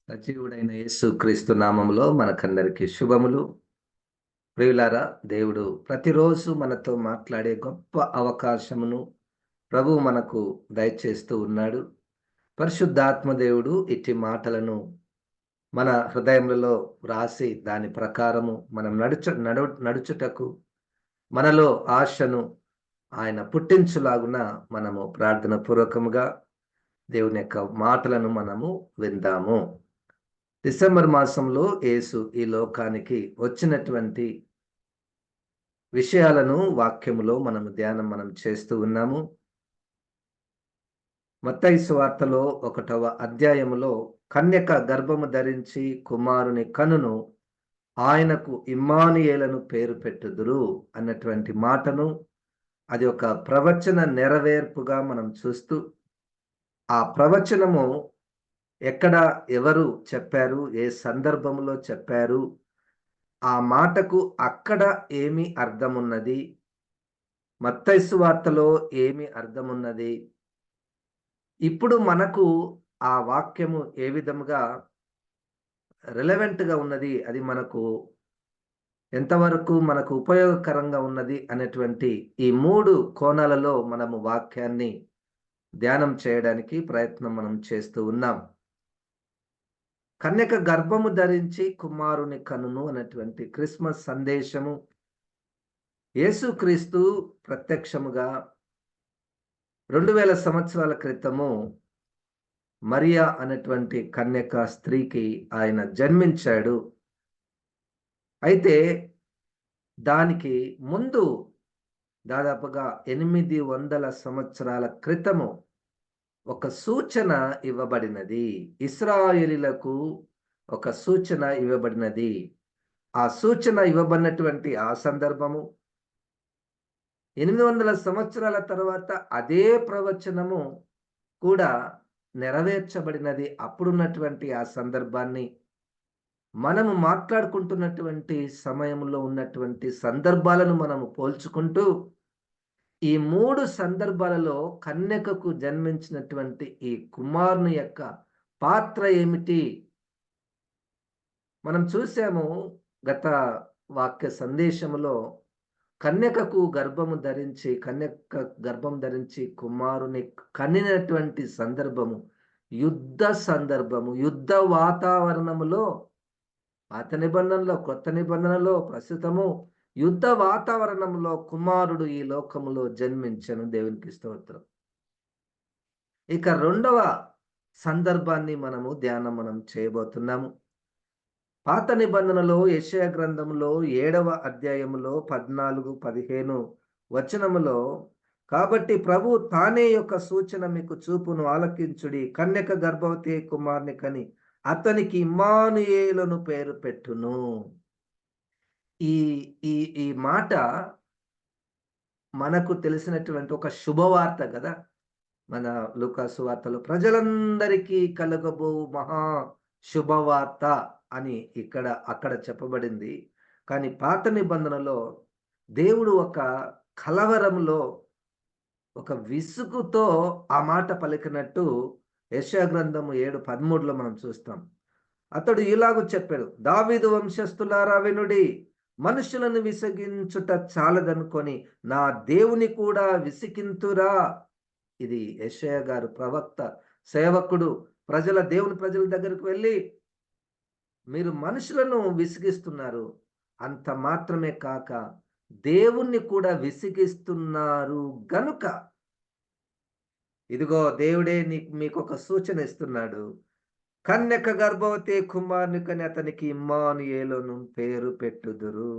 సజీవుడైన యేసు క్రీస్తు నామములో మనకందరికి శుభములు. ప్రియులారా, దేవుడు ప్రతిరోజు మనతో మాట్లాడే గొప్ప అవకాశమును ప్రభువు మనకు దయచేస్తూ ఉన్నాడు. పరిశుద్ధాత్మ దేవుడు ఇట్టి మాటలను మన హృదయములలో వ్రాసి దాని ప్రకారము మనం నడుచుటకు మనలో ఆశను ఆయన పుట్టించులాగున మనము ప్రార్థన పూర్వకముగా దేవుని యొక్క మాటలను మనము విందాము. డిసెంబర్ మాసంలో యేసు ఈ లోకానికి వచ్చినటువంటి విషయాలను వాక్యములో మనం చేస్తూ ఉన్నాము. మత్తయి సువార్తలో 1వ అధ్యాయములో కన్యక గర్భము ధరించి కుమారుని కనును ఆయనకు ఇమ్మానుయేలను పేరు పెట్టుదురు అన్నటువంటి మాటను, అది ఒక ప్రవచన నెరవేర్పుగా మనం చూస్తూ, ఆ ప్రవచనము ఎక్కడ ఎవరు చెప్పారు, ఏ సందర్భంలో చెప్పారు, ఆ మాటకు అక్కడ ఏమి అర్థమున్నది, మత్తయి సువార్తలో ఏమి అర్థమున్నది, ఇప్పుడు మనకు ఆ వాక్యము ఏ విధముగా రిలవెంట్గా ఉన్నది, అది మనకు ఎంతవరకు మనకు ఉపయోగకరంగా ఉన్నది అనేటువంటి ఈ 3 కోణాలలో మనము వాక్యాన్ని ధ్యానం చేయడానికి ప్రయత్నం మనం చేస్తూ ఉన్నాం. కన్యక గర్భము ధరించి కుమారుని కనును అనేటువంటి క్రిస్మస్ సందేశము యేసుక్రీస్తు ప్రత్యక్షముగా 2000 సంవత్సరాల క్రితము మరియా అనేటువంటి కన్యక స్త్రీకి ఆయన జన్మించాడు. అయితే దానికి ముందు దాదాపుగా 800 సంవత్సరాల క్రితము ఒక సూచన ఇవ్వబడినది. ఇశ్రాయేలీలకు ఒక సూచన ఇవ్వబడినది. ఆ సూచన ఇవ్వబడినటువంటి ఆ సందర్భము 800 సంవత్సరాల తర్వాత అదే ప్రవచనము కూడా నెరవేర్చబడినది. అప్పుడున్నటువంటి ఆ సందర్భాన్ని మనము మాట్లాడుకుంటున్నటువంటి సమయంలో ఉన్నటువంటి సందర్భాలను మనము పోల్చుకుంటూ, ఈ 3 సందర్భాలలో కన్యకకు జన్మించినటువంటి ఈ కుమారుని యొక్క పాత్ర ఏమిటి? మనం చూసాము గత వాక్య సందేశములో, కన్యక గర్భం ధరించి కుమారుని కనినటువంటి సందర్భము యుద్ధ సందర్భము, యుద్ధ వాతావరణములో, పాత నిబంధనలో కొత్త నిబంధనలో ప్రస్తుతము యుద్ధ వాతావరణంలో కుమారుడు ఈ లోకములో జన్మించెను. దేవునికి స్తోత్రం. ఇక 2వ సందర్భాన్ని మనం చేయబోతున్నాము. పాత నిబంధనలో యెషయా గ్రంథంలో 7వ అధ్యాయములో 14, 15 వచనములో, కాబట్టి ప్రభు తానే యొక్క సూచన మీకు చూపును, ఆలకించుడి, కన్యక గర్భవతి కుమారుని కని అతనికి ఇమ్మానుయేలును పేరు పెట్టును. ఈ ఈ ఈ మాట మనకు తెలిసినటువంటి ఒక శుభవార్త కదా. మన లూకా సువార్తలో ప్రజలందరికీ కలగబో మహా శుభవార్త అని అక్కడ చెప్పబడింది. కానీ పాత నిబంధనలో దేవుడు ఒక కలవరంలో, ఒక విసుగుతో ఆ మాట పలికినట్టు యెషయా గ్రంథము 7:13లో మనం చూస్తాం. అతడు ఇలాగూ చెప్పాడు, దావీదు వంశస్థులారా వినుడి, మనుషులను విసిగించుట చాలదనుకొని నా దేవుని కూడా విసికింతురా. ఇది యెషయా గారు ప్రవక్త, సేవకుడు, దేవుని ప్రజల దగ్గరికి వెళ్ళి, మీరు మనుషులను విసిగిస్తున్నారు, అంత మాత్రమే కాక దేవుణ్ణి కూడా విసిగిస్తున్నారు గనుక ఇదిగో దేవుడే మీకు ఒక సూచన ఇస్తున్నాడు. కన్యక గర్భవతి కుమారుని కని అతనికి ఇమ్మానుయేలును పేరు పెట్టుదురు.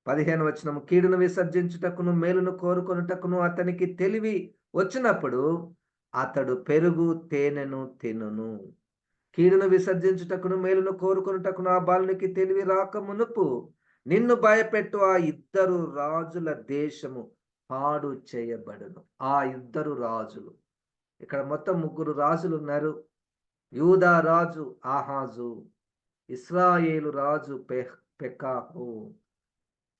15వ వచనం, కీడును విసర్జించుటకును మేలును కోరుకొనుటకును అతనికి తెలివి వచ్చినప్పుడు అతడు పెరుగు తేనెను తినును. కీడును విసర్జించుటకును మేలును కోరుకొనుటకును ఆ బాలునికి తెలివి రాక మునుపు నిన్ను భయపెట్టు ఆ 2 రాజుల దేశము పాడు చేయబడును. ఆ 2 రాజులు, ఇక్కడ మొత్తం 3 రాజులు ఉన్నారు. యూదా రాజు ఆహాజు, ఇశ్రాయేలు రాజు పెకాహు,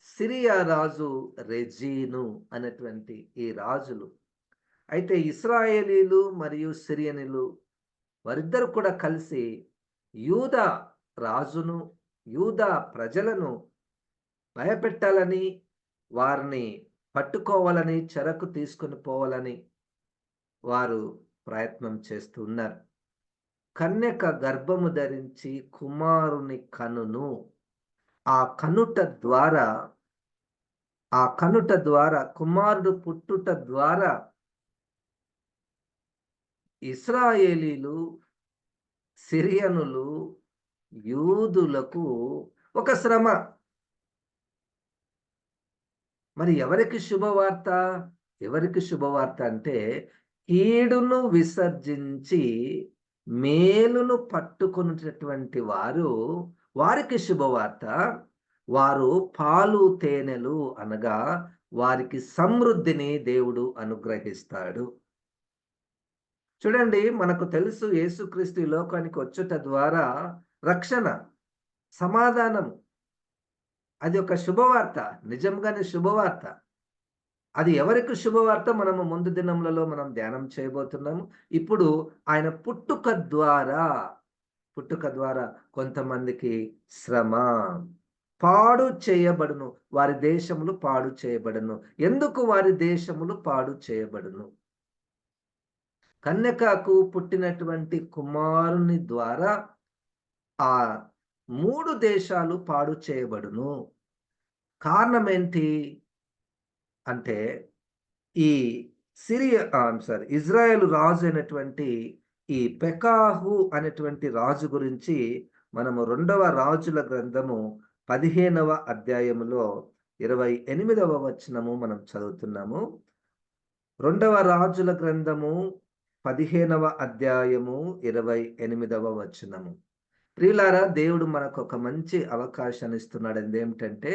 సిరియా రాజు రెజీను అనేటువంటి ఈ రాజులు. అయితే ఇశ్రాయేలీలు మరియు సిరియనులు వారిద్దరు కూడా కలిసి యూదా రాజును, యూదా ప్రజలను భయపెట్టాలని, వారిని పట్టుకోవాలని, చెరకు తీసుకొని పోవాలని వారు ప్రయత్నం చేస్తూ ఉన్నారు. కన్యక గర్భము ధరించి కుమారుని కనును. ఆ కనుట ద్వారా కుమారుడు పుట్టుట ద్వారా ఇశ్రాయేలీలు, సిరియనులు, యూదులకు ఒక శ్రమ. మరి ఎవరికి శుభవార్త? ఎవరికి శుభవార్త అంటే, కీడును విసర్జించి మేలును పట్టుకొనుటటువంటి వారికి శుభవార్త. వారు పాలు తేనెలు అనగా వారికి సమృద్ధిని దేవుడు అనుగ్రహిస్తాడు. చూడండి, మనకు తెలుసు యేసుక్రీస్తు ఈ లోకానికి వచ్చుట ద్వారా రక్షణ, సమాధానం. అది ఒక శుభవార్త, నిజంగానే శుభవార్త. అది ఎవరికి శుభవార్త మనము ముందు దినములలో మనం ధ్యానం చేయబోతున్నాము. ఇప్పుడు ఆయన పుట్టుక ద్వారా కొంతమందికి శ్రమ, పాడు చేయబడును. వారి దేశములు పాడు చేయబడును. ఎందుకు వారి దేశములు పాడు చేయబడును? కన్యకకు పుట్టినటువంటి కుమారుని ద్వారా ఆ 3 దేశాలు పాడు చేయబడును. కారణం ఏంటి అంటే, ఈ ఇజ్రాయేలు రాజు అయినటువంటి ఈ పెకాహు అనేటువంటి రాజు గురించి మనము 2వ రాజుల గ్రంథము 15వ అధ్యాయములో 28వ వచనము మనం చదువుతున్నాము. 2వ రాజుల గ్రంథము 15వ అధ్యాయము 28వ వచనము. ప్రియులారా, దేవుడు మనకు ఒక మంచి అవకాశాన్ని ఇస్తున్నాడు. అదేమిటంటే,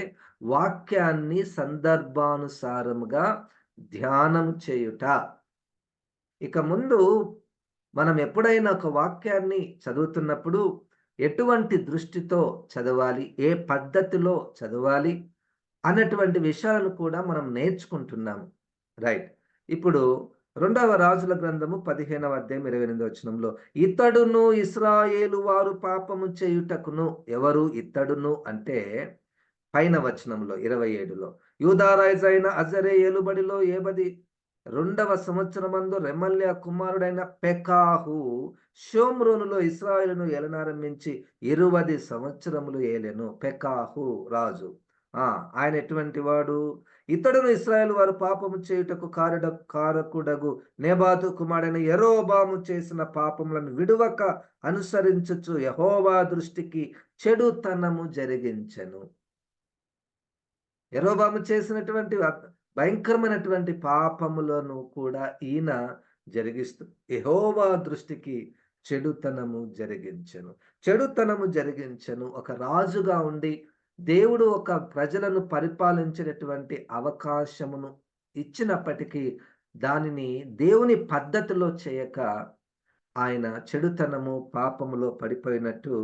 వాక్యాన్ని సందర్భానుసారముగా ధ్యానం చేయుట. ఇక ముందు మనం ఎప్పుడైనా ఒక వాక్యాన్ని చదువుతున్నప్పుడు ఎటువంటి దృష్టితో చదవాలి, ఏ పద్ధతిలో చదవాలి అన్నటువంటి విషయాలను కూడా మనం నేర్చుకుంటున్నాము. రైట్. ఇప్పుడు 2వ రాజుల గ్రంథము 15వ అధ్యాయం 28వ వచనంలో, ఇతడును ఇశ్రాయేలు వారు పాపము చేయుటకును. ఎవరు ఇతడును అంటే, పైన వచనంలో 27లో, యూదారాజు అయిన అజరే ఏలుబడిలో 82వ సంవత్సరమందు రెమల్యా కుమారుడైన పెకాహు షోమ్రోనులో ఇశ్రాయేలును ఏలనారంభించి 20 సంవత్సరములు ఏలెను. పెకాహు రాజు. ఆయన ఎటువంటి వాడు? ఇతడును ఇశ్రాయేలు వారు పాపము చేయుటకు కారకుడగు నెబాతు కుమారుడైన యెరోబాము చేసిన పాపములను విడువక అనుసరించుచు యెహోవా దృష్టికి చెడుతనము జరిగించెను. యెరోబాము చేసినటువంటి భయంకరమైనటువంటి పాపములను కూడా ఈయన జరిగిస్తూ యెహోవా దృష్టికి చెడుతనము జరిగించెను. ఒక రాజుగా ఉండి దేవుడు ఒక ప్రజలను పరిపాలించేటటువంటి అవకాశమును ఇచ్చినప్పటికీ దానిని దేవుని పద్ధతిలో చేయక ఆయన చెడుతనము, పాపములో పడిపోయినట్టు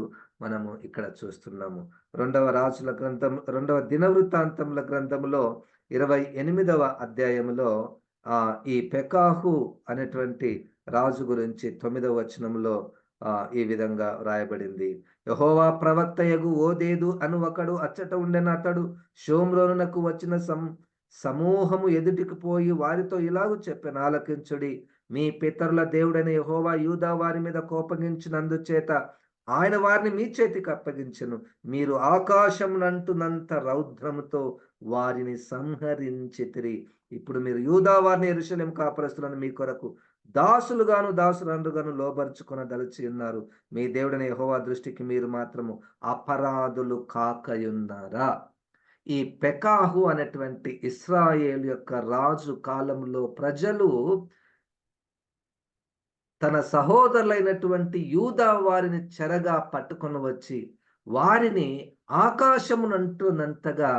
మనము ఇక్కడ చూస్తున్నాము. 2వ రాజుల గ్రంథం, 2వ దినవృత్తాంతముల గ్రంథములో 28వ అధ్యాయములో ఈ పెకాహు అనేటువంటి రాజు గురించి 9వ వచనంలో ఈ విధంగా వ్రాయబడింది. యెహోవా ప్రవక్తయగు ఓదేదు అను ఒకడు అచ్చట ఉండెను. అతడు షోమ్రోనునకు వచ్చిన సమూహము ఎదుటికి పోయి వారితో ఇలాగు చెప్పెను, ఆలకించుడి. మీ పితరుల దేవుడైన యెహోవా యూదా వారి మీద కోపగించినందుచేత ఆయన వారిని మీ చేతికి అప్పగించెను. మీరు ఆకాశమునంటున్నంత రౌద్రముతో వారిని సంహరించితిరి. ఇప్పుడు మీరు యూదా వారిని యెరూషలేము కాపురస్తులను మీ కొరకు దాసులందుగాను లోబర్చుకొనదలిచి ఉన్నారు. మీ దేవుడైన యెహోవా దృష్టికి మీరు మాత్రము అపరాధులు కాకయున్నారా? ఈ పెకాహు అనేటువంటి ఇశ్రాయేలు యొక్క రాజు కాలంలో ప్రజలు తన సహోదరులైనటువంటి యూదా వారిని చెరగా పట్టుకొని వచ్చి వారిని ఆకాశమునంటున్నంతగా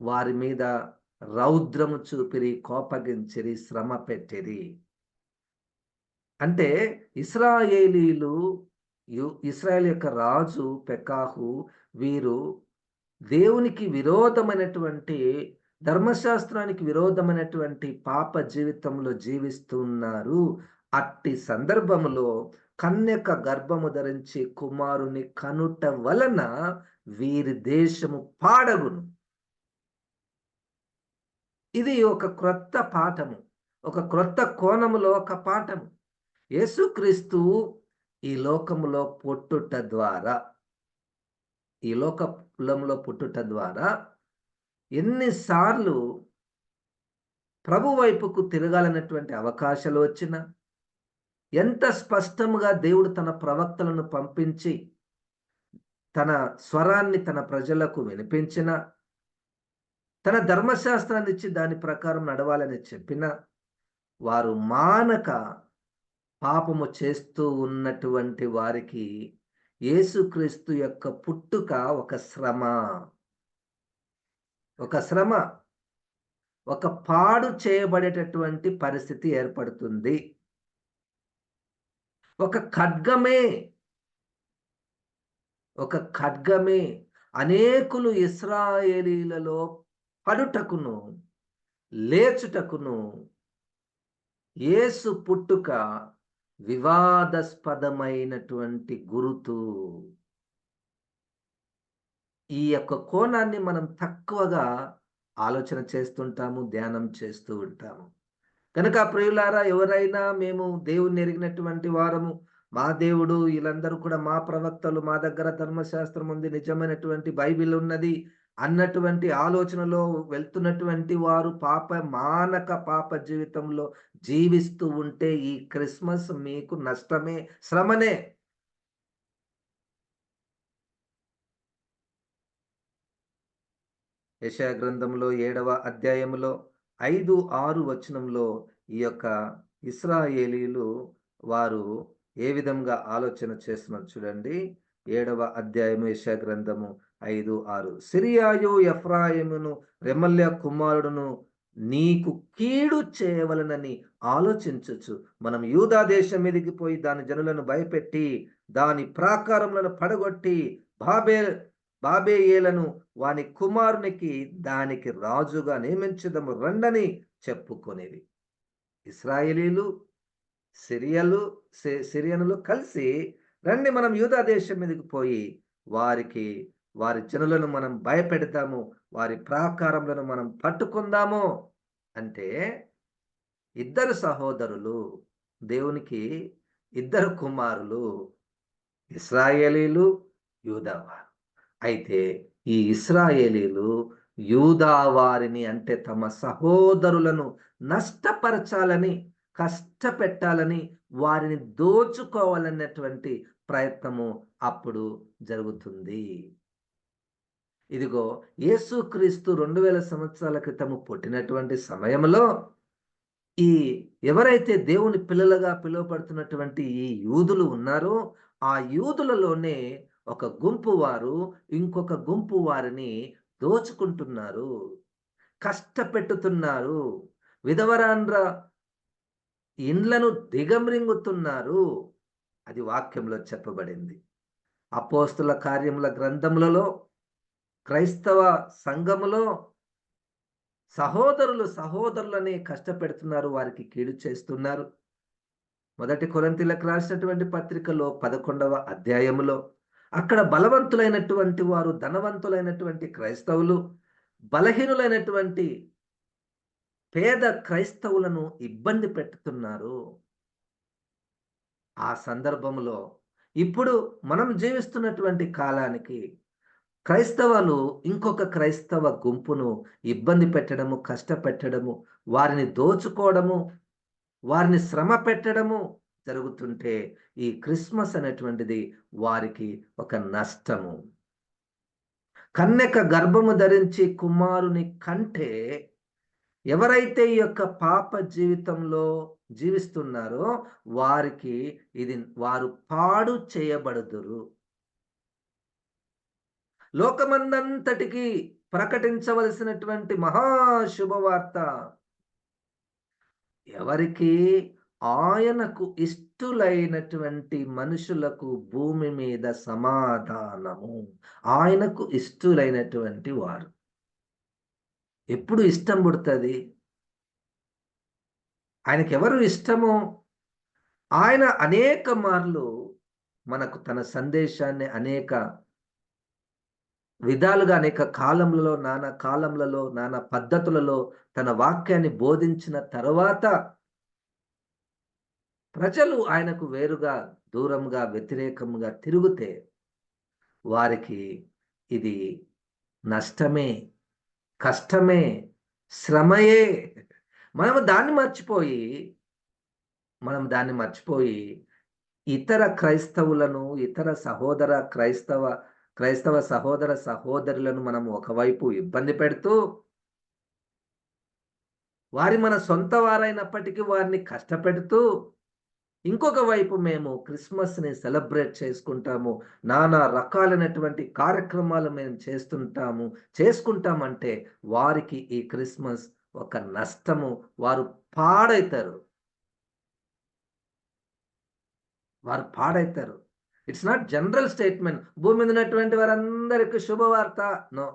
వారి మీద రౌద్రము చూపిరి, కోపగించిరి, శ్రమ పెట్టిరి. అంటే ఇశ్రాయేల్ యొక్క రాజు పెకాహు వీరు దేవునికి విరోధమైనటువంటి, ధర్మశాస్త్రానికి విరోధమైనటువంటి పాప జీవితంలో జీవిస్తున్నారు అట్టి సందర్భములో కన్యక గర్భము ధరించి కుమారుని కనుట వలన వీరి దేశము పాడగును. ఇది ఒక క్రొత్త పాఠము, ఒక క్రొత్త కోణములో ఒక పాఠము. యేసుక్రీస్తు ఈ లోకములో పుట్టుట ద్వారా, ఈ లోకంలో పుట్టుట ద్వారా ఎన్నిసార్లు ప్రభు వైపుకు తిరగాలన్నటువంటి అవకాశాలు వచ్చినా, ఎంత స్పష్టముగా దేవుడు తన ప్రవక్తలను పంపించి తన స్వరాన్ని తన ప్రజలకు వినిపించిన, తన ధర్మశాస్త్రాన్ని ఇచ్చి దాని ప్రకారం నడవాలని చెప్పిన, వారు మానక పాపము చేస్తూ ఉన్నటువంటి వారికి యేసుక్రీస్తు యొక్క పుట్టుక ఒక శ్రమ, ఒక పాడు చేయబడేటటువంటి పరిస్థితి ఏర్పడుతుంది. ఒక ఖడ్గమే అనేకులు ఇశ్రాయేలీలలో పడుటకును లేచుటకును యేసు పుట్టుక వివాదాస్పదమైనటువంటి గురుతు. ఈ యొక్క కోణాన్ని మనం తక్కువగా ఆలోచన చేస్తుంటాము, ధ్యానం చేస్తూ ఉంటాము. కనుక ప్రియులారా, ఎవరైనా మేము దేవుణ్ణి ఎరిగినటువంటి వారము, మా దేవుడు, వీళ్ళందరూ కూడా మా ప్రవక్తలు, మా దగ్గర ధర్మశాస్త్రం ఉంది, నిజమైనటువంటి బైబిల్ ఉన్నది అన్నటువంటి ఆలోచనలో వెళ్తున్నటువంటి వారు మానక పాప జీవితంలో జీవిస్తూ ఉంటే ఈ క్రిస్మస్ మీకు నష్టమే, శ్రమనే. యెషయా గ్రంథంలో 7వ అధ్యాయములో 5, 6 వచనంలో ఈ యొక్క ఇశ్రాయేలీలు వారు ఏ విధంగా ఆలోచన చేస్తున్నారు చూడండి. 7వ అధ్యాయము యెషయా గ్రంథము 5, 6. సిరియాయు ఎఫ్రాయిమును రెమల్య కుమారుడును నీకు కీడు చేయవలనని ఆలోచించచ్చు. మనం యూదా దేశం మీదికి పోయి దాని జనులను భయపెట్టి దాని ప్రాకారములను పడగొట్టి బాబేయేలను వాని కుమారునికి దానికి రాజుగా నియమించదము రండని చెప్పుకొనేది. ఇశ్రాయేలీలు సిరియనులు కలిసి రండి, మనం యూదా దేశం మీదకి పోయి వారి జనులను మనం భయపెడతాము, వారి ప్రాకారములను మనం పట్టుకుందాము అంటే, ఇద్దరు సహోదరులు, దేవునికి ఇద్దరు కుమారులు, ఇశ్రాయేలీలు, యూదావారు. అయితే ఈ ఇశ్రాయేలీలు యూదా వారిని, అంటే తమ సహోదరులను నష్టపరచాలని, కష్టపెట్టాలని, వారిని దోచుకోవాలన్నటువంటి ప్రయత్నము అప్పుడు జరుగుతుంది. ఇదిగో యేసుక్రీస్తు 2000 సంవత్సరాల క్రితము పుట్టినటువంటి సమయంలో ఈ ఎవరైతే దేవుని పిల్లలుగా పిలువబడుతున్నటువంటి ఈ యూదులు ఉన్నారో, ఆ యూదులలోనే ఒక గుంపు వారు ఇంకొక గుంపు వారిని దోచుకుంటున్నారు, కష్టపెట్టుతున్నారు, విధవరాండ్ర ఇండ్లను దిగమ్రింగుతున్నారు. అది వాక్యంలో చెప్పబడింది. అపోస్తుల కార్యముల గ్రంథములలో క్రైస్తవ సంఘములో సహోదరులని కష్టపెడుతున్నారు, వారికి కీడు చేస్తున్నారు. మొదటి కొరింథీయులకు రాసినటువంటి పత్రికలో 11వ అధ్యాయములో అక్కడ బలవంతులైనటువంటి వారు, ధనవంతులైనటువంటి క్రైస్తవులు బలహీనులైనటువంటి పేద క్రైస్తవులను ఇబ్బంది పెట్టుతున్నారు. ఆ సందర్భంలో ఇప్పుడు మనం జీవిస్తున్నటువంటి కాలానికి క్రైస్తవులు ఇంకొక క్రైస్తవ గుంపును ఇబ్బంది పెట్టడము, కష్టపెట్టడము, వారిని దోచుకోవడము, వారిని శ్రమ పెట్టడము జరుగుతుంటే ఈ క్రిస్మస్ అనేటువంటిది వారికి ఒక నష్టము. కన్యక గర్భము ధరించి కుమారుని కంటే ఎవరైతే ఈ యొక్క పాప జీవితంలో జీవిస్తున్నారో వారికి వారు పాడు చేయబడుదురు. లోకమందంతటికి ప్రకటించవలసినటువంటి మహాశుభవార్త ఎవరికి? ఆయనకు ఇష్టులైనటువంటి మనుషులకు భూమి మీద సమాధానము. ఆయనకు ఇష్టులైనటువంటి వారు. ఎప్పుడు ఇష్టం పుడుతుంది? ఆయనకి ఎవరు ఇష్టము? ఆయన అనేక మార్లు మనకు తన సందేశాన్ని అనేక విధాలుగా, అనేక కాలములలో, నానా కాలములలో, నానా పద్ధతులలో తన వాక్యాన్ని బోధించిన తరువాత ప్రజలు ఆయనకు వేరుగా, దూరంగా, వ్యతిరేకంగా తిరుగుతే వారికి ఇది నష్టమే, కష్టమే, శ్రమయే. మనము దాన్ని మర్చిపోయి, మనం దాన్ని మర్చిపోయి ఇతర క్రైస్తవులను, ఇతర క్రైస్తవ సహోదర సహోదరులను మనం ఒకవైపు ఇబ్బంది పెడుతూ, మన సొంత వారైనప్పటికీ వారిని కష్టపెడుతూ, ఇంకొక వైపు మేము క్రిస్మస్‌ని సెలబ్రేట్ చేసుకుంటాము. నానా రకాలైనటువంటి కార్యక్రమాలు మేము చేసుకుంటామంటే వారికి ఈ క్రిస్మస్ ఒక నష్టము. వారు పాడైతారు. పాడైతారు. It's not general statement. భూమి మీద ఉన్నటువంటి వారందరికి శుభవార్త. నో.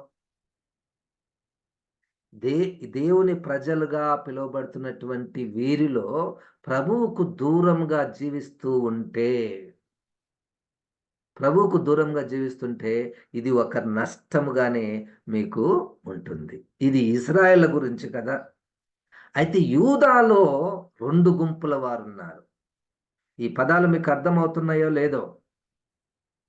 దే దేవుని ప్రజలుగా పిలువబడుతున్నటువంటి వీరిలో ప్రభువుకు దూరంగా జీవిస్తూ ఉంటే, ఇది ఒక నష్టముగానే మీకు ఉంటుంది. ఇది ఇశ్రాయేళ్ల గురించి కదా! అయితే యూదాలో 2 గుంపుల వారున్నారు. ఈ పదాలు మీకు అర్థమవుతున్నాయో లేదో?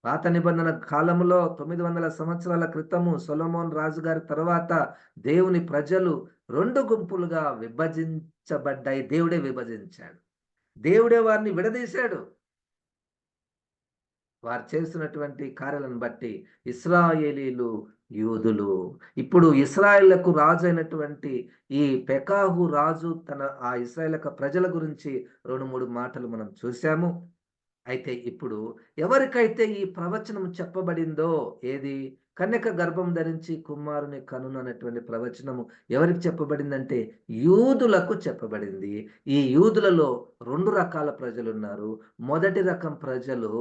పాత నిబంధన కాలంలో 900 సంవత్సరాల క్రితము సొలొమోన్ రాజుగారి తరువాత దేవుని ప్రజలు 2 గుంపులుగా విభజించబడ్డాయి. దేవుడే విభజించాడు. దేవుడే వారిని విడదీశాడు. వారు చేస్తున్నటువంటి కార్యాలను బట్టి ఇశ్రాయేలీలు, యూదులు. ఇప్పుడు ఇశ్రాయేలుకు రాజు అయినటువంటి ఈ పెకాహు రాజు ఆ ఇశ్రాయేలు ప్రజల గురించి 2, 3 మాటలు మనం చూసాము. అయితే ఇప్పుడు ఎవరికైతే ఈ ప్రవచనం చెప్పబడిందో, ఏది కన్యక గర్భం ధరించి కుమారుని కనును అనేటువంటి ప్రవచనము ఎవరికి చెప్పబడిందంటే యూదులకు చెప్పబడింది. ఈ యూదులలో 2 రకాల ప్రజలున్నారు. మొదటి రకం ప్రజలు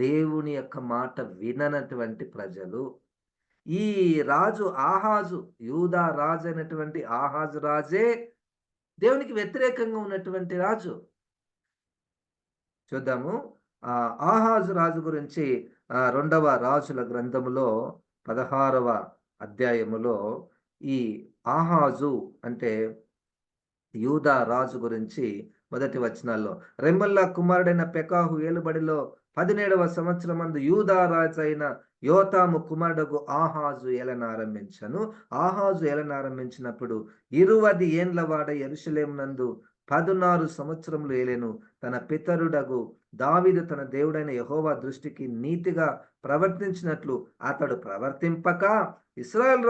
దేవుని యొక్క మాట విననటువంటి ప్రజలు. ఈ రాజు ఆహాజు, యూదా రాజు అయినటువంటి ఆహాజు రాజే దేవునికి వ్యతిరేకంగా ఉన్నటువంటి రాజు. చూద్దాము. ఆహాజు రాజు గురించి 2వ రాజుల గ్రంథములో 16వ అధ్యాయములో ఈ ఆహాజు అంటే యూదా రాజు గురించి మొదటి వచనాల్లో, రెమల్లా కుమారుడైన పెకాహు ఏలుబడిలో 17వ సంవత్సరమందు యూదా రాజు అయిన యోతాము కుమారుడగు ఆహాజు ఏలనారంభించను. ఆహాజు ఏలనారంభించినప్పుడు 20 ఏండ్ల వాడ యెరూషలేమునందు 16 సంవత్సరములు ఏలెను. తన పితరుడగు దావీదు తన దేవుడైన యెహోవా దృష్టికి నీతిగా ప్రవర్తించినట్లు అతడు ప్రవర్తింపక ఇశ్రాయేల్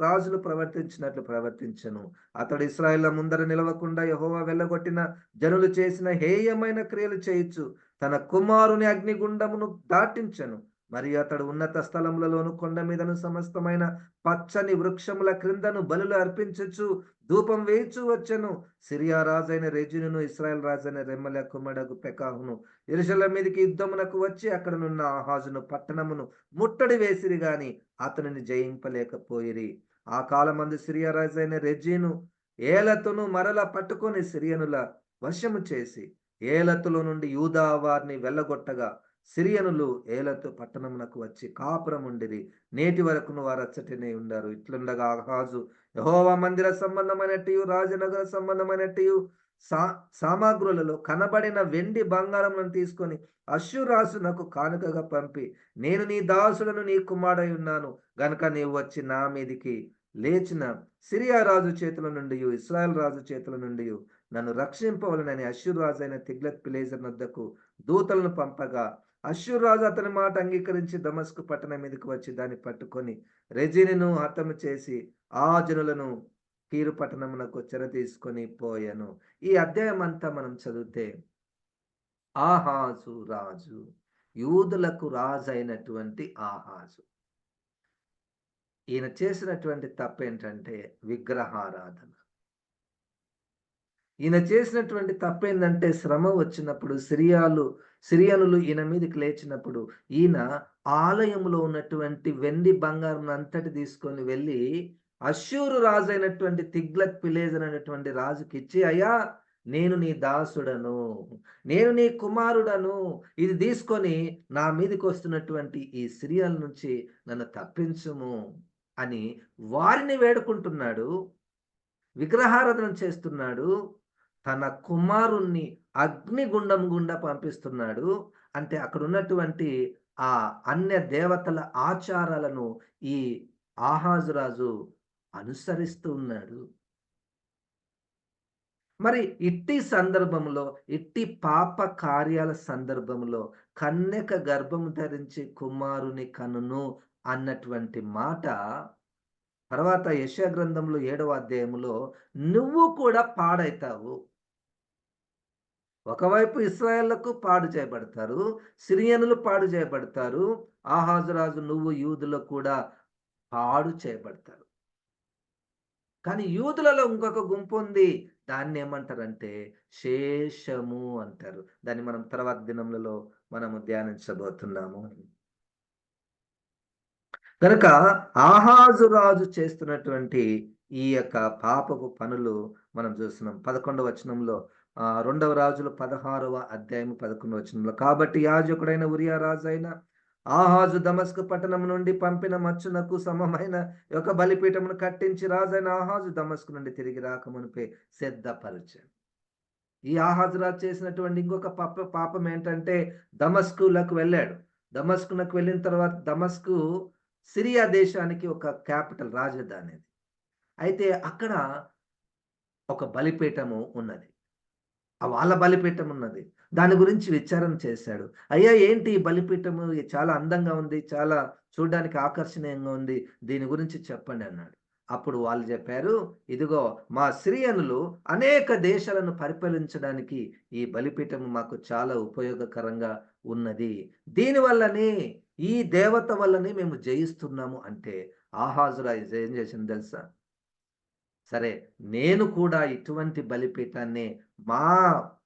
రాజులు ప్రవర్తించినట్లు ప్రవర్తించెను. అతడు ఇశ్రాయేళ్ల ముందర నిలవకుండా యెహోవా వెళ్ళగొట్టిన జనులు చేసిన హేయమైన క్రియలు చేయుచు తన కుమారుని అగ్నిగుండమును దాటించెను. మరియు అతడు ఉన్నత స్థలములలోను కొండ మీదను సమస్తమైన పచ్చని వృక్షముల క్రిందను బలులు అర్పించుచు ధూపం వేయిచు వచ్చెను. సిరియా రాజైన రెజీనును ఇశ్రాయేల్ రాజైన రెమల్యా కుమారుడగు పెకాహును యెరూషలేము మీదికి యుద్ధమునకు వచ్చి అక్కడనున్న ఆహాజును పట్టణమును ముట్టడి వేసిరి గాని అతనిని జయింపలేకపోయిరి. ఆ కాలమందు సిరియా రాజైన రెజీను ఏలతును మరల పట్టుకొని సిరియనుల వశము చేసి ఏలతులో నుండి యూదా వారిని వెళ్ళగొట్టగా సిరియనులు ఏలతు పట్టణమునకు వచ్చి కాపురముండిరి. నేటి వరకును వారు అచ్చటనే ఉండారు. ఇట్లుండగా ఆహాజు యెహోవా మందిర సంబంధమైనట్టు రాజనగర సంబంధమైనట్టు సామాగ్రులలో కనబడిన వెండి బంగారములను తీసుకొని అష్షూరాజునకు కానుకగా పంపి, నేను నీ దాసుడను, నీ కుమారుడై ఉన్నాను గనుక నీవు వచ్చి నా మీదికి లేచిన సిరియా రాజు చేతుల నుండి ఇశ్రాయేల్ రాజు చేతుల నుండి నన్ను రక్షింపవలనని అష్షూరు రాజైన తిగ్లత్ పిలేసర్ వద్దకు దూతలను పంపగా అష్షూరు రాజు అతని మాట అంగీకరించి దమస్కు పట్టణం మీదకి వచ్చి దాన్ని పట్టుకొని రెజీనును హతము చేసి ఆ జనులను కీరు పట్టణమునకు చెర తీసుకొని పోయాను. ఈ అధ్యాయం అంతా మనం చదివితే ఆహాజు రాజు, యూదులకు రాజు అయినటువంటి ఆహాజు, ఈయన చేసినటువంటి తప్పేంటంటే విగ్రహారాధన. ఈయన చేసినటువంటి తప్పేందంటే శ్రమ వచ్చినప్పుడు సిరియనులు ఈయన మీదకి లేచినప్పుడు ఈయన ఆలయంలో ఉన్నటువంటి వెండి బంగారం అంతటి తీసుకొని వెళ్ళి అష్షూరు రాజు అయినటువంటి తిగ్లత్ పిలేసర్ అనేటువంటి రాజుకి ఇచ్చి, అయ్యా నేను నీ దాసుడను, నేను నీ కుమారుడను. ఇది తీసుకొని నా మీదకొస్తున్నటువంటి ఈ సిరియల నుంచి నన్ను తప్పించుము అని వారిని వేడుకుంటున్నాడు. విగ్రహారాధన చేస్తున్నాడు. తన కుమారుణ్ణి అగ్నిగుండం గుండా పంపిస్తున్నాడు. అంటే అక్కడున్నటువంటి ఆ అన్య దేవతల ఆచారాలను ఈ ఆహాజు రాజు అనుసరిస్తూ ఉన్నాడు. మరి ఇట్టి సందర్భంలో, ఇట్టి పాప కార్యాల సందర్భంలో కన్యక గర్భము ధరించి కుమారుని కనును అన్నటువంటి మాట తర్వాత యెషయా గ్రంథంలో 7వ అధ్యాయములో నువ్వు కూడా పాడైతావు. ఒకవైపు ఇశ్రాయేలుకు పాడు చేయబడతారు. సిరియనులు పాడు చేయబడతారు. ఆహాజు రాజు నువ్వు యూదులు కూడా పాడు చేయబడతారు. కానీ యూదులలో ఇంకొక గుంపుంది. దాన్నేమంటారంటే శేషము అంటారు. దాన్ని మనం తర్వాత దినములలో మనము ధ్యానించబోతున్నాము. కనుక ఆహాజు రాజు చేస్తున్నటువంటి ఈ యొక్క పాపపు పనులు మనం చూస్తున్నాం. 11వ వచనంలో 2వ రాజుల 16వ అధ్యాయం 11వ వచనంలో కాబట్టి యాజకుడైన ఉరియా రాజైన ఆహాజు దమస్కు పట్టణం నుండి పంపిన మచ్చునకు సమమైన ఒక బలిపీఠమును కట్టించి రాజైన ఆహాజు దమస్కు నుండి తిరిగి రాకమునిపే సిద్ధపరిచాడు. ఈ ఆహాజు రాజు చేసినటువంటి ఇంకొక పాపం ఏంటంటే దమస్కులకు వెళ్ళాడు. దమస్కునకు వెళ్ళిన తర్వాత దమస్కు సిరియా దేశానికి ఒక క్యాపిటల్, రాజధాని అది. అయితే అక్కడ ఒక బలిపీఠము ఉన్నది. వాళ్ళ బలిపీఠం ఉన్నది. దాని గురించి విచారణ చేశాడు. అయ్యా ఏంటి ఈ బలిపీఠము చాలా అందంగా ఉంది. చాలా చూడడానికి ఆకర్షణీయంగా ఉంది. దీని గురించి చెప్పండి అన్నాడు. అప్పుడు వాళ్ళు చెప్పారు, ఇదిగో మా సిరియనులు అనేక దేశాలను పరిపాలించడానికి ఈ బలిపీఠము మాకు చాలా ఉపయోగకరంగా ఉన్నది. దీనివల్లనే ఈ దేవత వల్లనే మేము జయిస్తున్నాము అంటే ఆహాజు రాజు ఏం చేసింది తెలుసా? సరే, నేను కూడా ఇటువంటి బలిపీఠాన్ని మా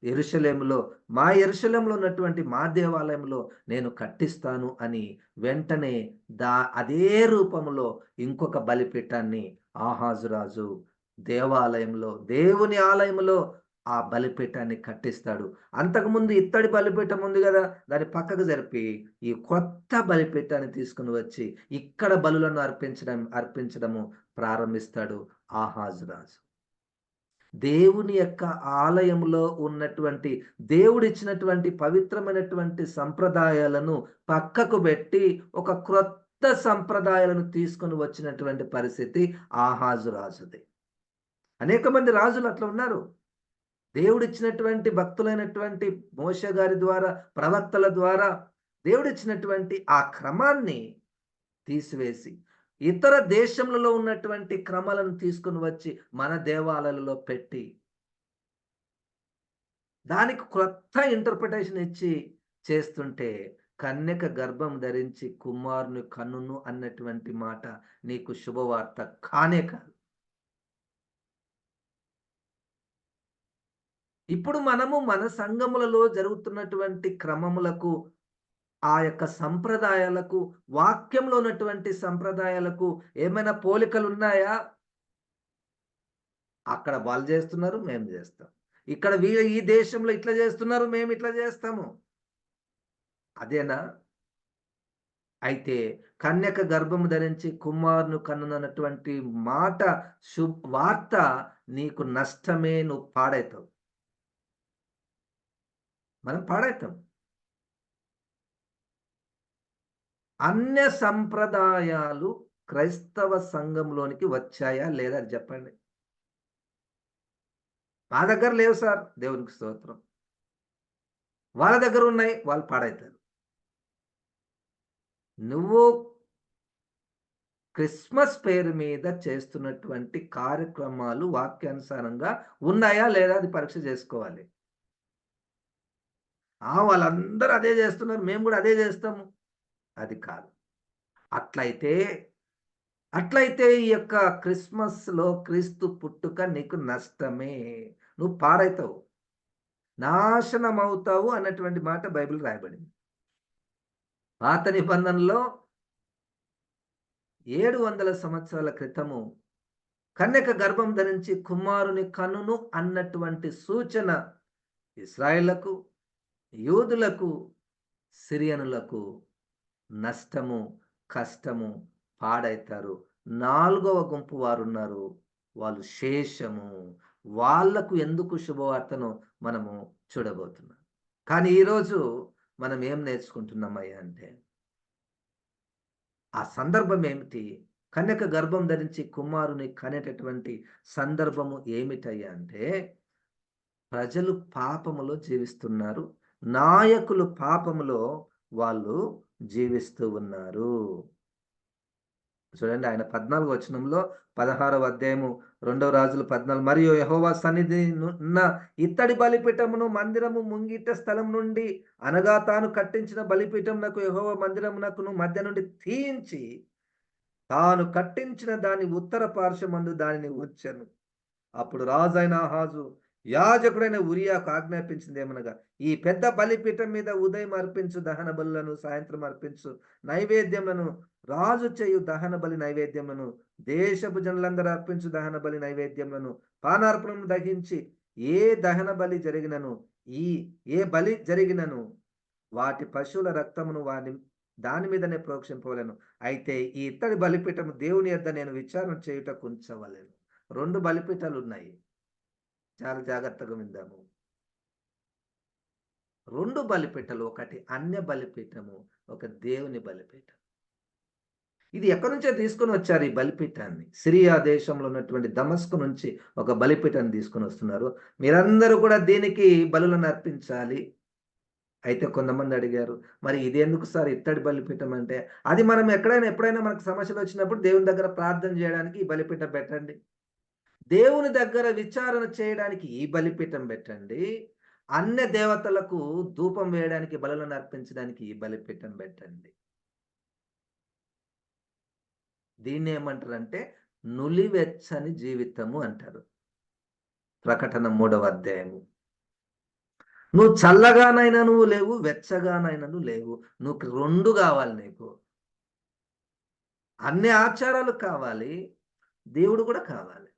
యెరూషలేములో ఉన్నటువంటి మా దేవాలయంలో నేను కట్టిస్తాను అని వెంటనే అదే రూపంలో ఇంకొక బలిపీఠాన్ని ఆహాజు రాజు దేవాలయంలో, దేవుని ఆలయంలో ఆ బలిపీఠాన్ని కట్టిస్తాడు. అంతకుముందు ఇత్తడి బలిపీఠం ఉంది గదా! దాన్ని పక్కకు జరిపి ఈ కొత్త బలిపీఠాన్ని తీసుకొని వచ్చి ఇక్కడ బలులను అర్పించడము ప్రారంభిస్తాడు ఆహాజు రాజు. దేవుని యొక్క ఆలయంలో ఉన్నటువంటి దేవుడిచ్చినటువంటి పవిత్రమైనటువంటి సంప్రదాయాలను పక్కకు పెట్టి ఒక క్రొత్త సంప్రదాయాలను తీసుకొని వచ్చినటువంటి పరిస్థితి ఆహాజు రాజుది. అనేక మంది రాజులు అట్లా ఉన్నారు. దేవుడిచ్చినటువంటి భక్తులైనటువంటి మోషే గారి ద్వారా, ప్రవక్తల ద్వారా దేవుడిచ్చినటువంటి ఆ క్రమాన్ని తీసివేసి ఇతర దేశములలో ఉన్నటువంటి క్రమాలను తీసుకొని వచ్చి మన దేవాలయాలలో పెట్టి దానికి క్రొత్త ఇంటర్ప్రిటేషన్ ఇచ్చి చేస్తుంటే కన్యక గర్భం ధరించి కుమారుని కన్నును అన్నటువంటి మాట నీకు శుభవార్త కానే కాదు. ఇప్పుడు మనము మన సంఘములలో జరుగుతున్నటువంటి క్రమములకు, ఆ యొక్క సంప్రదాయాలకు, వాక్యంలో ఉన్నటువంటి సంప్రదాయాలకు ఏమైనా పోలికలున్నాయా? అక్కడ వాళ్ళు చేస్తున్నారు, మేము చేస్తాం. ఇక్కడ ఈ దేశంలో ఇట్లా చేస్తున్నారు, మేము ఇట్లా చేస్తాము. అదేనా? అయితే కన్యక గర్భము ధరించి కుమారుని కనునన్నటువంటి మాట వార్త నీకు నష్టమే, నువ్వు పాడైతావు. మనం పాడైతాం. అన్య సంప్రదాయాలు క్రైస్తవ సంఘంలోనికి వచ్చాయా లేదా అది చెప్పండి. మా దగ్గర లేవు సార్, దేవునికి స్తోత్రం. వాళ్ళ దగ్గర ఉన్నాయి, వాళ్ళు పాడైతారు. నువ్వు క్రిస్మస్ పేరు మీద చేస్తున్నటువంటి కార్యక్రమాలు వాక్యానుసారంగా ఉన్నాయా లేదా అది పరీక్ష చేసుకోవాలి. వాళ్ళందరూ అదే చేస్తున్నారు, మేము కూడా అదే చేస్తాము. అది కాదు. అట్లయితే ఈ యొక్క క్రిస్మస్‌లో క్రీస్తు పుట్టుక నీకు నష్టమే. నువ్వు పాడైతావు. నాశనమవుతావు అన్నటువంటి మాట బైబిల్ రాయబడింది. పాత నిబంధనలో 700 సంవత్సరాల క్రితము కన్యక గర్భం ధరించి కుమారుని కనును అన్నటువంటి సూచన ఇశ్రాయేళ్లకు, యూదులకు, సిరియనులకు నష్టము, కష్టము, పాడైతారు. నాలుగవ గుంపు వారున్నారు. వాళ్ళు శేషము. వాళ్ళకు ఎందుకు శుభవార్తను మనము చూడబోతున్నాం. కానీ ఈరోజు మనం ఏం నేర్చుకుంటున్నామయ్యా అంటే, ఆ సందర్భం ఏమిటి? కన్యక గర్భం ధరించి కుమారుని కనేటటువంటి సందర్భము ఏమిటయ్యా అంటే, ప్రజలు పాపములో జీవిస్తున్నారు. నాయకులు పాపములో వాళ్ళు జీవిస్తూ ఉన్నారు. చూడండి, ఆయన 14 వచనంలో 16వ అధ్యాయము 2 రాజులు 14, మరియు యెహోవా సన్నిధి నున్న ఇత్తడి బలిపీఠమును మందిరము ముంగిట స్థలం నుండి, అనగా తాను కట్టించిన బలిపీఠమునకు యెహోవా మందిరమునకును మధ్య నుండి తీయించి, తాను కట్టించిన దాని ఉత్తర పార్శ్వమందు దానిని ఉంచెను. అప్పుడు రాజైన ఆహాజు యాజకుడైన ఉరియాకు ఆజ్ఞాపించిందేమనగా, ఈ పెద్ద బలిపీఠం మీద ఉదయం అర్పించు దహన బలులను, సాయంత్రం అర్పించు నైవేద్యములను, రాజు చేయు దహన బలి నైవేద్యములను, దేశపు జనులందరూ అర్పించు దహన బలి నైవేద్యములను, పానార్పణను దహించి ఏ దహన బలి జరిగినను, ఈ ఏ బలి జరిగినను వాటి పశువుల రక్తమును దాని మీదనే ప్రోక్షింపవలెను. అయితే ఈ ఇత్తడి బలిపీఠము దేవుని యొద్ద నేను విచారణ చేయుటకు ఉంచవలెను. 2 బలిపీఠాలు ఉన్నాయి. చాలా జాగ్రత్తగా విందాము. 2 బలిపీఠాలు, ఒకటి అన్య బలిపీఠము, ఒక దేవుని బలిపీఠం. ఇది ఎక్కడి నుంచో తీసుకొని వచ్చారు ఈ బలిపీఠాన్ని. సిరియా దేశంలో ఉన్నటువంటి దమస్కు నుంచి ఒక బలిపీఠాన్ని తీసుకొని వస్తున్నారు. మీరందరూ కూడా దీనికి బలులను అర్పించాలి. అయితే కొంతమంది అడిగారు, మరి ఇదెందుకు సార్ ఇత్తడి బలిపీఠం అంటే? అది మనం ఎప్పుడైనా మనకు సమస్యలు వచ్చినప్పుడు దేవుని దగ్గర ప్రార్థన చేయడానికి ఈ బలిపీఠం పెట్టండి. దేవుని దగ్గర విచారణ చేయడానికి ఈ బలిపీఠం పెట్టండి. అన్య దేవతలకు ధూపం వేయడానికి, బలులను అర్పించడానికి ఈ బలిపీఠం పెట్టండి. దీన్ని ఏమంటారంటే నులివెచ్చని జీవితము అంటారు. ప్రకటన 3వ అధ్యాయము. నువ్వు చల్లగానైనా నువ్వు లేవు, వెచ్చగానైనా నువ్వు లేవు. నువ్వు 2 కావాలి నీకు. అన్ని ఆచారాలు కావాలి, దేవుడు కూడా కావాలి.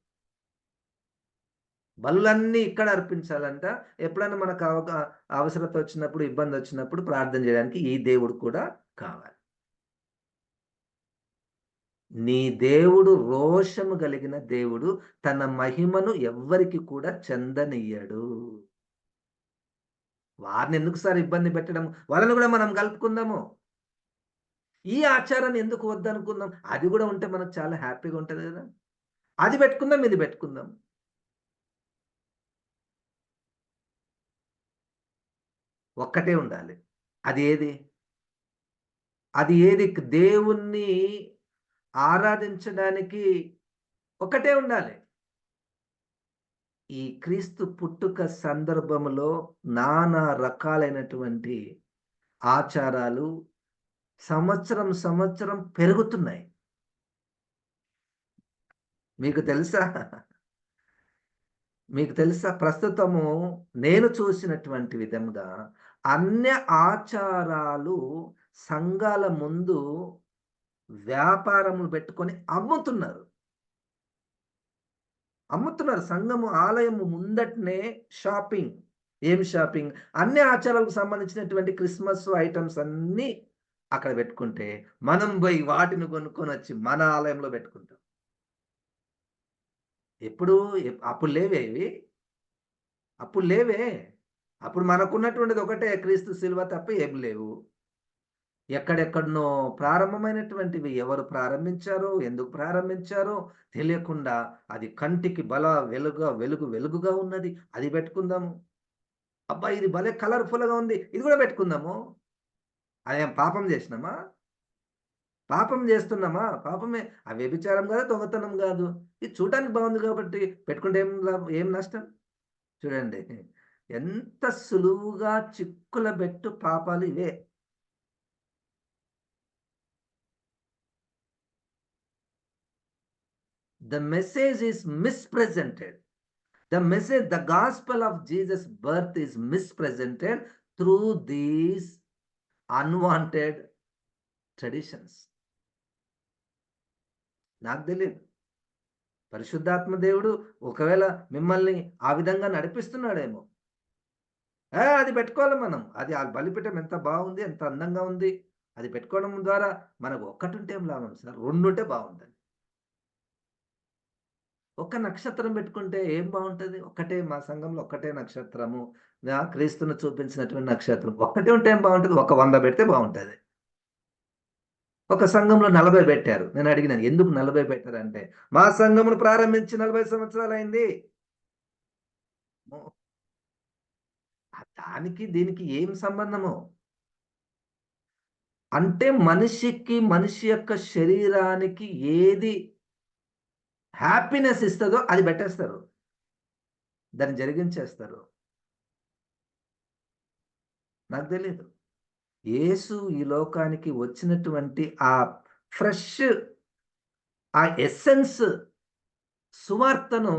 బలులన్నీ ఇక్కడ అర్పించాలంట. ఎప్పుడైనా మనకు అవసరత వచ్చినప్పుడు, ఇబ్బంది వచ్చినప్పుడు ప్రార్థన చేయడానికి ఈ దేవుడు కూడా కావాలి. నీ దేవుడు రోషము కలిగిన దేవుడు. తన మహిమను ఎవ్వరికి కూడా చెందనియ్యడు. వారిని ఎందుకు సార్ ఇబ్బంది పెట్టడం? వాళ్ళని కూడా మనం కలుపుకుందాము. ఈ ఆచారాన్ని ఎందుకు వద్దనుకుందాం? అది కూడా ఉంటే మనకు చాలా హ్యాపీగా ఉంటది కదా! అది పెట్టుకుందాం, ఇది పెట్టుకుందాం. ఒక్కటే ఉండాలి. అది ఏది? అది ఏది? దేవుణ్ణి ఆరాధించడానికి ఒకటే ఉండాలి. ఈ క్రీస్తు పుట్టుక సందర్భంలో నానా రకాలైనటువంటి ఆచారాలు సంవత్సరం పెరుగుతున్నాయి. మీకు తెలుసా? మీకు తెలుసా? ప్రస్తుతము నేను చూసినటువంటి విధంగా అన్య ఆచారాలు సంఘాల ముందు వ్యాపారములు పెట్టుకొని అమ్ముతున్నారు. సంఘము ఆలయము ముందటనే షాపింగ్. ఏం షాపింగ్? అన్ని ఆచారాలకు సంబంధించినటువంటి క్రిస్మస్ ఐటెమ్స్ అన్నీ అక్కడ పెట్టుకుంటే, మనం పోయి వాటిని కొనుక్కొనొచ్చి మన ఆలయంలో పెట్టుకుంటాం. ఎప్పుడు? అప్పుడు లేవే ఇవి? అప్పుడు లేవే. అప్పుడు మనకున్నటువంటిది ఒకటే, క్రీస్తు శిలువ తప్ప ఏం లేవు. ఎక్కడెక్కడనో ప్రారంభమైనటువంటివి. ఎవరు ప్రారంభించారో, ఎందుకు ప్రారంభించారో తెలియకుండా అది కంటికి వెలుగుగా ఉన్నది. అది పెట్టుకుందాము. అబ్బా! ఇది భలే కలర్‌ఫుల్‌గా ఉంది. ఇది కూడా పెట్టుకుందాము. అదేం పాపం చేసినామా? పాపం చేస్తున్నామా? పాపమే. వ్యభిచారం కాదు, దొంగతనం కాదు. ఇది చూడటానికి బాగుంది కాబట్టి పెట్టుకుంటే ఏం నష్టం? చూడండి, ఎంత సులువుగా చిక్కుల బెట్టు పాపాలు ఇవే. The message is mispresented. The gospel of Jesus' birth is mispresented through these unwanted traditions. నాకు తెలీదు. పరిశుద్ధాత్మ దేవుడు ఒకవేళ మిమ్మల్ని ఆ విధంగా నడిపిస్తున్నాడేమో. అది పెట్టుకోవాలి మనం. అది ఆ బలిపీఠం ఎంత బాగుంది, ఎంత అందంగా ఉంది. అది పెట్టుకోవడం ద్వారా మనకు ఒక్కటుంటే ఏం లాభం సార్? 2 ఉంటే బావుంటది. ఒక్క నక్షత్రం పెట్టుకుంటే ఏం బావుంటది? ఒక్కటే మా సంఘంలో ఒక్కటే నక్షత్రము. క్రీస్తును చూపించినటువంటి నక్షత్రం. ఒక్కటే ఉంటే ఏం బావుంటది? ఒక 100 పెడితే బావుంటది. ఒక సంఘంలో 40 పెట్టారు. నేను అడిగినాను ఎందుకు 40 పెట్టారంటే, మా సంఘమును ప్రారంభించి 40 సంవత్సరాలయింది. ఓహ్! దానికి దీనికి ఏం సంబంధము? అంటే మనిషి యొక్క శరీరానికి ఏది హ్యాపీనెస్ ఇస్తదో అది పెట్టేస్తారు. దాన్ని జరిగించేస్తారు. నాకు తెలీదు. యేసు ఈ లోకానికి వచ్చినటువంటి ఆ ఫ్రెష్ ఆ ఎసెన్స్ సువార్తను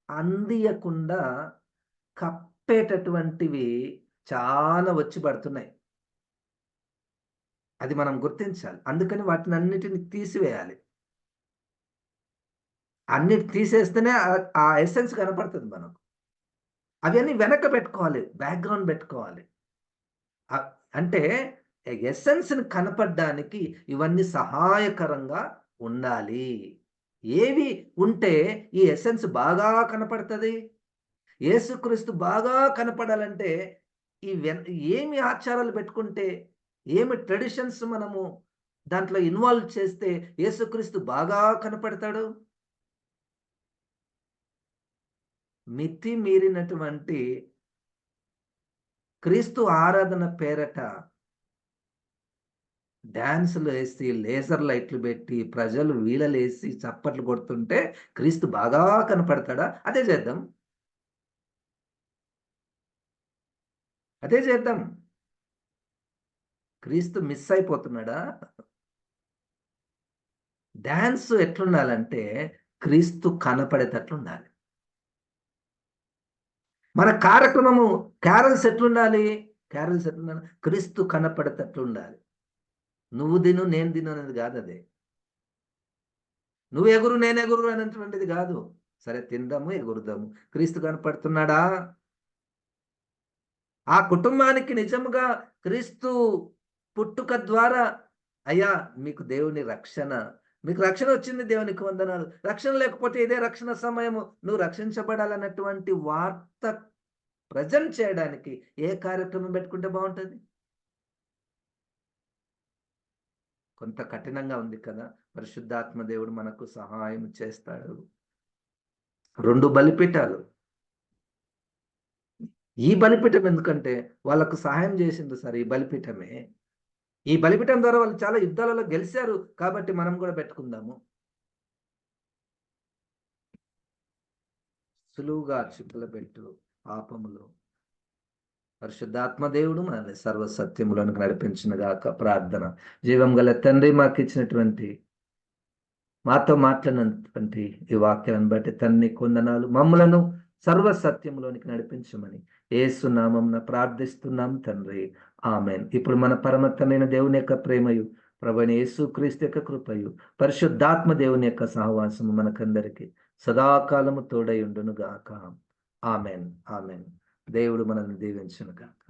అందియకుండా కప్పేటటువంటివి చాలా వచ్చి పడుతున్నాయి. అది మనం గుర్తించాలి. అందుకని వాటినన్నిటిని తీసివేయాలి. అన్నిటి తీసేస్తేనే ఆ ఎసెన్స్ కనపడుతది మనకు. అవన్నీ వెనక పెట్టుకోవాలి. బ్యాక్‌గ్రౌండ్ పెట్టుకోవాలి. ఆహ్, అంటే ఎసెన్స్‌ని కనపడడానికి ఇవన్నీ సహాయకరంగా ఉండాలి. ఏవి ఉంటే ఈ ఎసెన్స్ బాగా కనపడతది? యేసుక్రీస్తు బాగా కనపడాలంటే ఈ ఏమి ఆచారాలు పెట్టుకుంటే, ఏమి ట్రెడిషన్స్ మనము దాంట్లో ఇన్వాల్వ్ చేస్తే యేసుక్రీస్తు బాగా కనపడతాడు? మితి మీరినటువంటి క్రీస్తు ఆరాధన పేరట డాన్సులేసి, లేజర్ లైట్లు బెట్టి, ప్రజలు వీలలేసి, చప్పట్లు కొడుతుంటే క్రీస్తు బాగా కనపడతాడా? అదే చేద్దాం. అదే చేద్దాం. క్రీస్తు మిస్ అయిపోతున్నాడా? డాన్స్ ఎట్లుండాలంటే క్రీస్తు కనపడేటట్లుండాలి. మన కార్యక్రమము క్యారల్స్ ఎట్లుండాలి? క్రీస్తు కనపడేటట్లుండాలి. నువ్వు తిను, నేను తిను అనేది గాదది. నువ్వు ఎగురు, నేనెగురు అనేటువంటిది గాదు. సరే తిందాము, ఎగురుదాము. క్రీస్తు కనపడుతున్నాడా? ఆ కుటుంబానికి నిజముగా క్రీస్తు పుట్టుక ద్వారా అయ్యా మీకు దేవుని రక్షణ. మీకు రక్షణ వచ్చింది దేవునికి వందనాలు. రక్షణ లేకపోతే ఇదే రక్షణ సమయము. నువ్వు రక్షించబడాలన్నటువంటి వార్త ప్రెజెంట్ చేయడానికి ఏ కార్యక్రమం పెట్టుకుంటే బావుంటది? కొంత కఠినంగా ఉంది కదా! పరిశుద్ధాత్మ దేవుడు మనకు సహాయం చేస్తాడు. 2 బలిపీఠాలు. ఈ బలిపీఠం ఎందుకంటే వాళ్ళకు సహాయం చేసింది సార్ ఈ బలిపీఠమే. ఈ బలిపీఠం ద్వారా వాళ్ళు చాలా యుద్ధాలలో గెలిసారు కాబట్టి మనం గూడా పెట్టుకుందాము. సులువుగా చిక్కులబెట్టు పాపములు. పరిశుద్ధాత్మ దేవుడు మనల్ని సర్వ సత్యములోనికి నడిపించునుగాక ప్రార్థన. జీవం గల తండ్రి మాకిచ్చినటువంటి మాతో మాట్లాడినటువంటి ఈ వాక్యాలను బట్టి తండ్రి కొందనాలు. మమ్ములను సర్వ సత్యములోనికి నడిపించమని యేసు నామమున ప్రార్థిస్తున్నాం తండ్రి. ఆమేన్. ఇప్పుడు మన పరమ తండ్రైన దేవుని యొక్క ప్రేమయు, ప్రభువైన యేసుక్రీస్తు యొక్క కృపయు, పరిశుద్ధాత్మ దేవుని యొక్క సహవాసము మనకందరికి సదాకాలము తోడై ఉండును గాక. ఆమేన్. ఆమేన్. దేవుడు మనల్ని దీవించును గాక.